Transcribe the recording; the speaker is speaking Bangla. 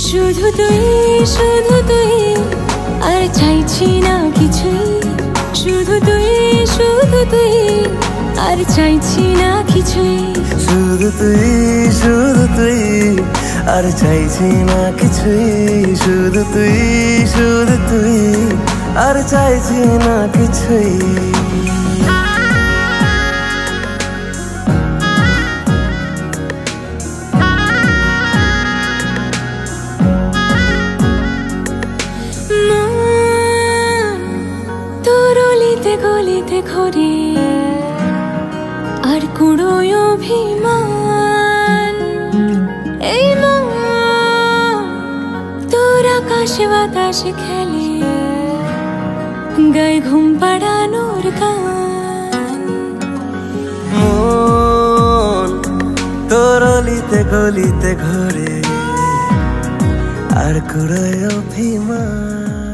শুধু তুই আর চাইছি না কিছুই। শুধু তুই আর চাইছি না কিছুই। শুধু তুই আর চাইছি না কিছুই। শুধু তুই আর চাইছি না কিছুই। গলিতে ঘরে আর কুড়োয় অভিমান। এই মন তোর আকাশে বাতাসে খেলে, গায়ে ঘুম পাড়ানোর গান। মন তোর গলিতে ঘরে আর কুড়োয় অভিমান।